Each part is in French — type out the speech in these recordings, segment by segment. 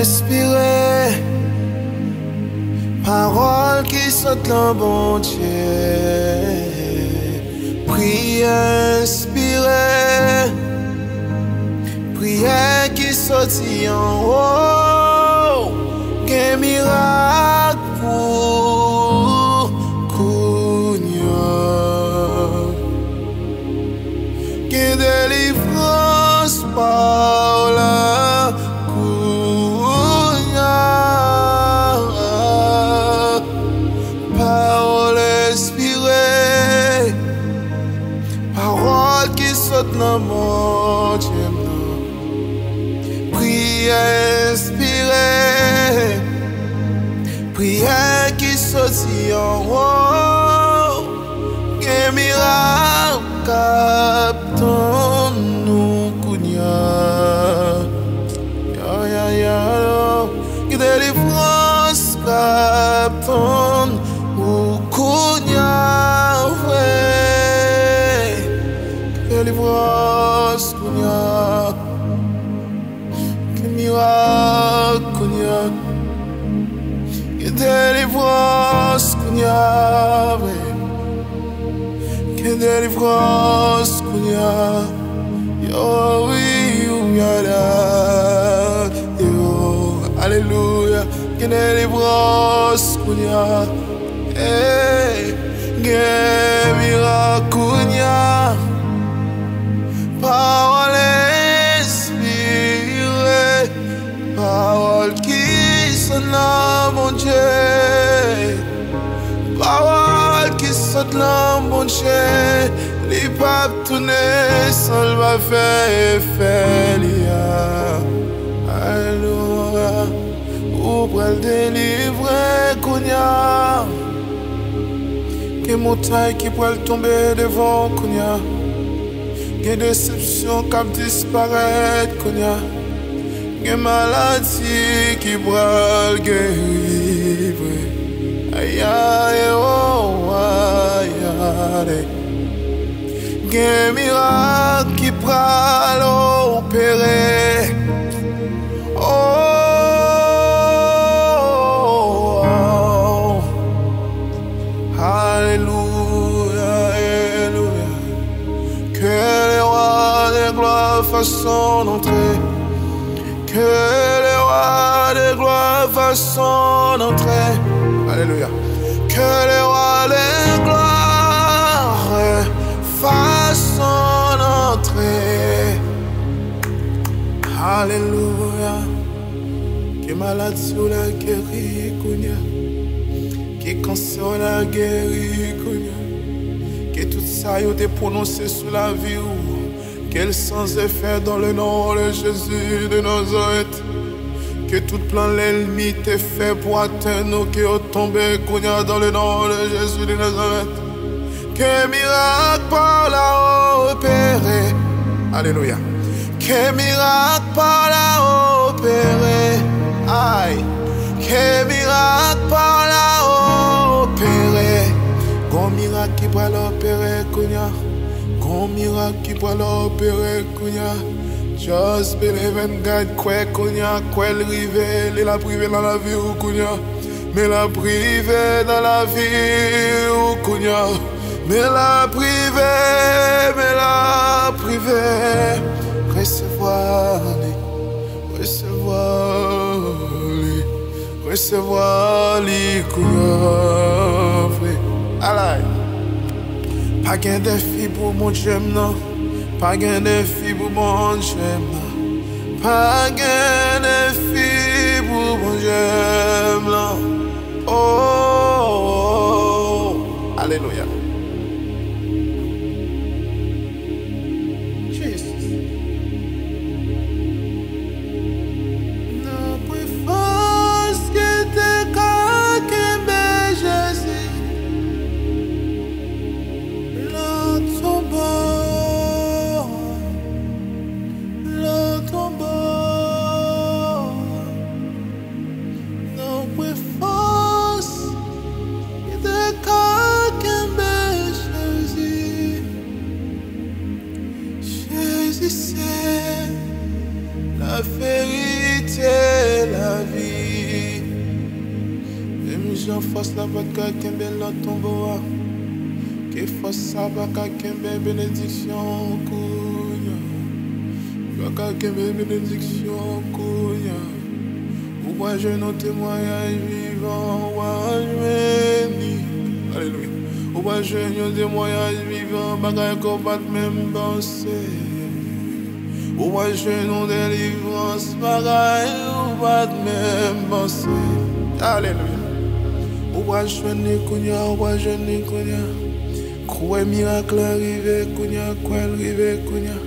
inspirée, parole qui saute le bon Dieu. Prière inspirée, prière qui sortit en haut, qu'un miracle pour Kounia, qu'un délivrance par la Kounia, parole inspirée, parole qui saute dans mon Dieu. Prière inspirée, prière qui sortit en haut, qu'un miracle capte nous Kounia, que délivrance capte nous Kounia, que délivrance Kounia. Kounia, que délivrance Kounia, que délivrance Kounia, yo oui, yo, alléluia, que délivrance Kounia, que miracle Kounia, parole inspirée, parole qui sonne là, mon Dieu. Parole qui sonne là, mon Dieu. Les papes tournent sans le faire effet. Alléluia. Ou pour le délivrer, Kounia. Que montagne qui pourrait tomber devant, Kounia. Que déception qui disparaître, Kounia. Que maladie qui pourrait guérir. Aïe aïe oh aïe aïe. Que miracle qui pourrait opérer. Oh, oh, alléluia, alléluia. Que les rois de gloire fassent son entrée. Que les rois de gloire fassent son entrée. Alléluia. Que les rois de gloire fassent son entrée. Alléluia. Que maladie ou la guéri, Kounia. Que cancer ou la guéri, Kounia. Que tout ça y a été prononcé sous la vie ou. Quel sans effet dans le nom de Jésus de Nazareth. Que tout plan l'ennemi t'est fait pour atteindre nous qui ont tombé Kounia dans le nom de Jésus de Nazareth. Que miracle par là opéré. Alléluia. Que miracle par là opéré. Aïe. Que miracle par là opéré. Grand miracle qui va l'opérer Kounia. Grand miracle qui va l'opérer Kounia. Just believe in God, quoi Kounia, quoi le rive, la privé dans la vie ou Kounia, mais la privé dans la vie ou Kounia, mais la privé, recevoir les Kounia, allez, pas gain de filles pour mon Dieu, non. Pas gain de filles pour mon Dieu, pas gain de filles pour mon Dieu, oh, oh, oh, alléluia. Jesus. Non, plus force que tes cas qui me Jésus, l'autre sont bons. La vérité. la vie. Même j'en force la bataille qui est là tombeau. Qui force sa bataille qui est bénédiction. Bataille qui est bénédiction. Ou moi je nos témoignages vivants. Alléluia. Ou moi je nos témoignages vivants. Bataille qu'on va même penser. Ou moi je nos délivrances. Bataille qu'on va même penser. Alléluia. Ou moi je n'ai qu'un, ou moi je n'ai qu'un. Quoi miracle arrivé, Kounia, quoi arrivé, Kounia,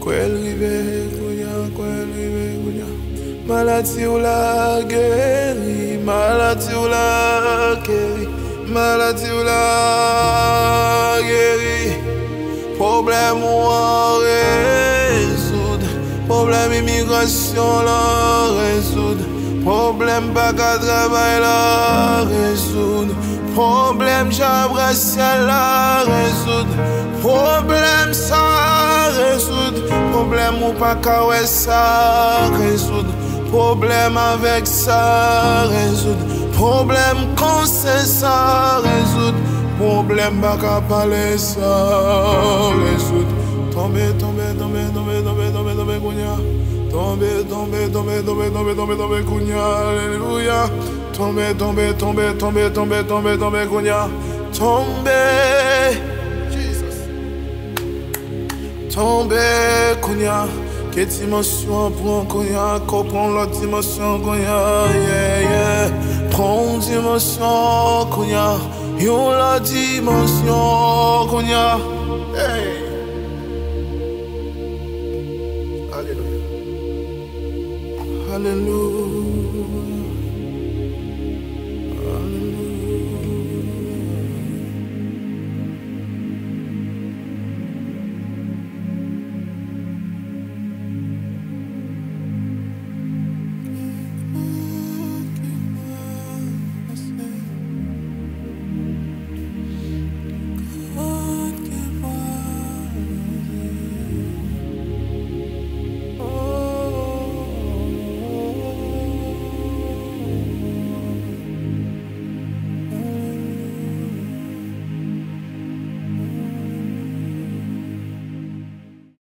quoi arrivé, Kounia, quoi arrivé, Kounia. Maladie ou la guéri, maladie ou la guéri, maladie ou la guéri. Problème ou en résoudre, problème immigration la résoudre, problème pas qu'à travail la résoudre. Problème j'abrace la résoudre. Problème ça résoudre. Problème ou pas qu'à ça résoudre. Problème avec ça résoudre. Problème quand c'est ça résoudre. Problème pas qu'à parler ça résoudre. Tomber, tomber, tomber, tomber, tomber, tomber, tomber, Kounia. Tomber, tomber, tomber, tomber, tomber, tomber, tomber, Kounia. Alléluia. Tomber, tomber, tomber, tomber, tomber, tomber, tomber, Kounia. Tomber, Jesus. Tomber, Kounia. Quelle dimension prend Kounia? Comprends l'autre dimension Kounia. Yeah, yeah. Prends dimension Kounia. Yon la dimension Kounia. Hey. Alléluia. Alléluia.